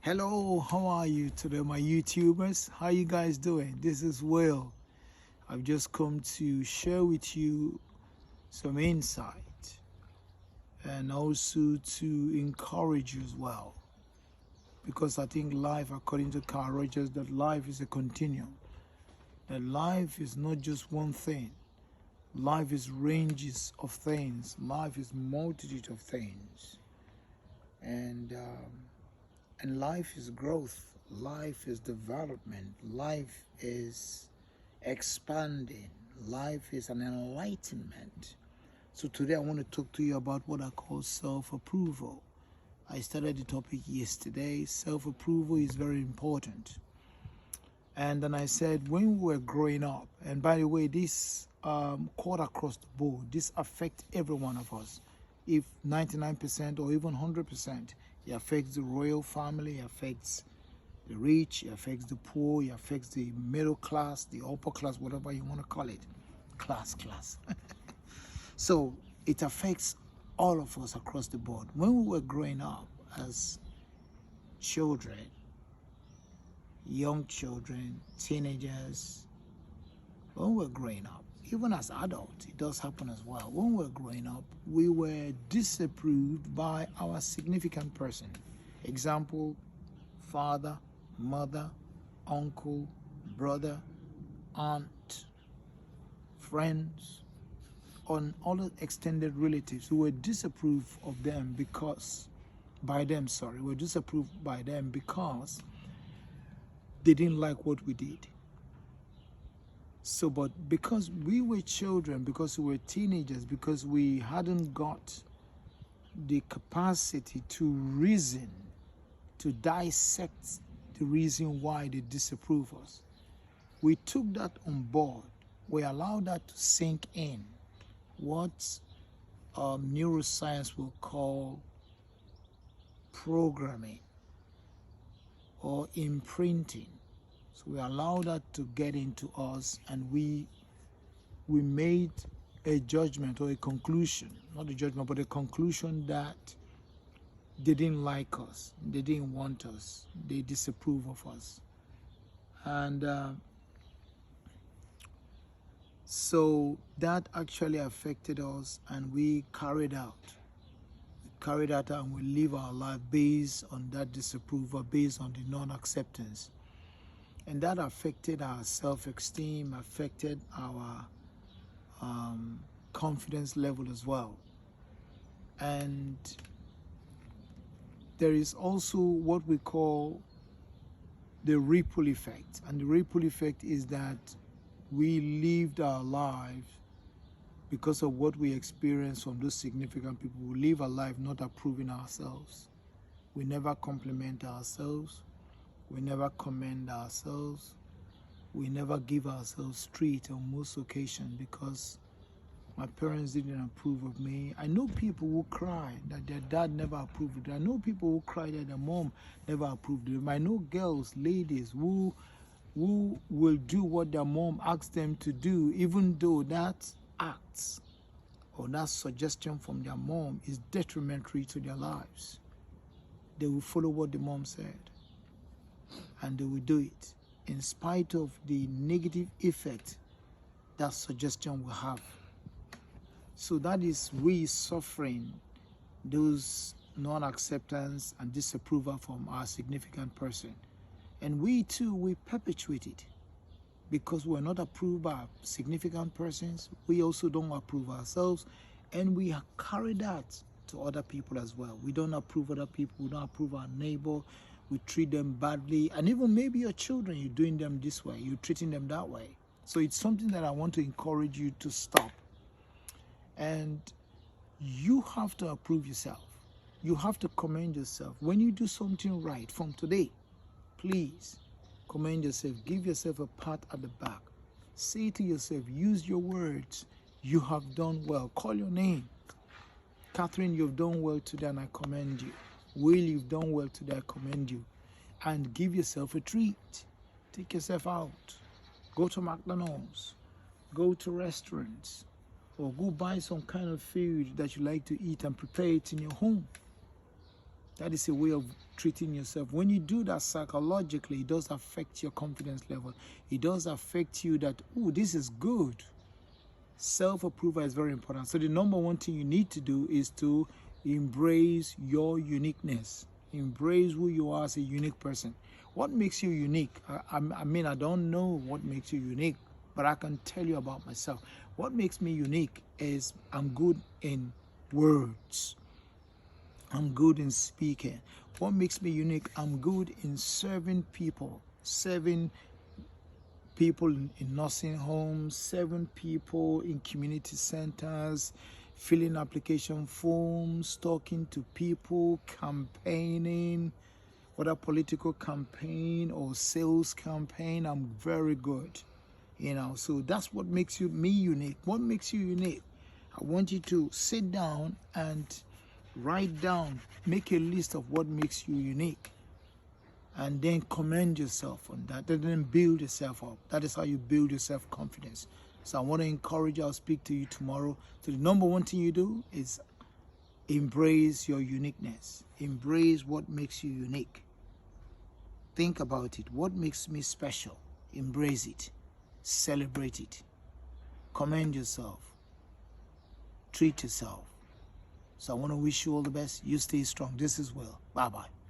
Hello, how are you today, my YouTubers? How you guys doing? This is Will. I've just come to share with you some insight and also to encourage you as well. Because I think life, according to Carl Rogers, that life is a continuum. That life is not just one thing. Life is ranges of things. Life is multitude of things. And life is growth, life is development, life is expanding, life is an enlightenment. So today I want to talk to you about what I call self-approval. I started the topic yesterday. Self-approval is very important. And then I said when we were growing up, and by the way, this cut across the board, this affects every one of us. If 99% or even 100%, it affects the royal family, it affects the rich, it affects the poor, it affects the middle class, the upper class, whatever you want to call it. Class. So it affects all of us across the board. When we were growing up as children, young children, teenagers, when we were growing up, even as adults, it does happen as well. When we were growing up, we were disapproved by our significant person. Example, father, mother, uncle, brother, aunt, friends, and other extended relatives who were disapproved of them because, were disapproved by them because they didn't like what we did. So, but because we were children, because we were teenagers, because we hadn't got the capacity to reason, to dissect the reason why they disapprove us, we took that on board. We allowed that to sink in. What neuroscience will call programming or imprinting. So we allowed that to get into us, and we made a judgment or a conclusion, not a judgment, but a conclusion that they didn't like us, they didn't want us, they disapprove of us. And so that actually affected us, and we carried out and we live our life based on that disapproval, based on the non-acceptance. And that affected our self-esteem, affected our confidence level as well. And there is also what we call the ripple effect. And the ripple effect is that we lived our lives because of what we experienced from those significant people. We live a life not approving ourselves. We never compliment ourselves. We never commend ourselves. We never give ourselves treat on most occasions because my parents didn't approve of me. I know people who cry that their dad never approved of them. I know people who cry that their mom never approved of them. I know girls, ladies who will do what their mom asks them to do, even though that act or that suggestion from their mom is detrimental to their lives. They will follow what the mom said, and they will do it in spite of the negative effect that suggestion will have. So that is we suffering those non-acceptance and disapproval from our significant person. And we too, we perpetuate it because we're not approved by significant persons. We also don't approve ourselves, and we carry that to other people as well. We don't approve other people. We don't approve our neighbor. We treat them badly. And even maybe your children, you're doing them this way. You're treating them that way. So it's something that I want to encourage you to stop. And you have to approve yourself. You have to commend yourself. When you do something right from today, please commend yourself. Give yourself a pat at the back. Say to yourself, use your words. You have done well. Call your name. Catherine, you've done well today and I commend you. Will, you've done well today, I commend you. And give yourself a treat. Take yourself out. Go to McDonald's. Go to restaurants. Or go buy some kind of food that you like to eat and prepare it in your home. That is a way of treating yourself. When you do that psychologically, it does affect your confidence level. It does affect you that, oh, this is good. Self-approval is very important. So the number one thing you need to do is to embrace your uniqueness. Embrace who you are as a unique person. What makes you unique? I mean, I don't know what makes you unique, but I can tell you about myself. What makes me unique is I'm good in words. I'm good in speaking. What makes me unique? I'm good in serving people. Serving people in nursing homes, serving people in community centers, filling application forms, talking to people, campaigning, whether political campaign or sales campaign. I'm very good, so that's what makes me unique. What makes you unique? I want you to sit down and write down, make a list of what makes you unique, and then commend yourself on that, and then build yourself up. That is how you build your self-confidence. So I want to encourage you. I'll speak to you tomorrow. So the number one thing you do is embrace your uniqueness. Embrace what makes you unique. Think about it. What makes me special? Embrace it. Celebrate it. Commend yourself. Treat yourself. So I want to wish you all the best. You stay strong. This is Will. Bye-bye.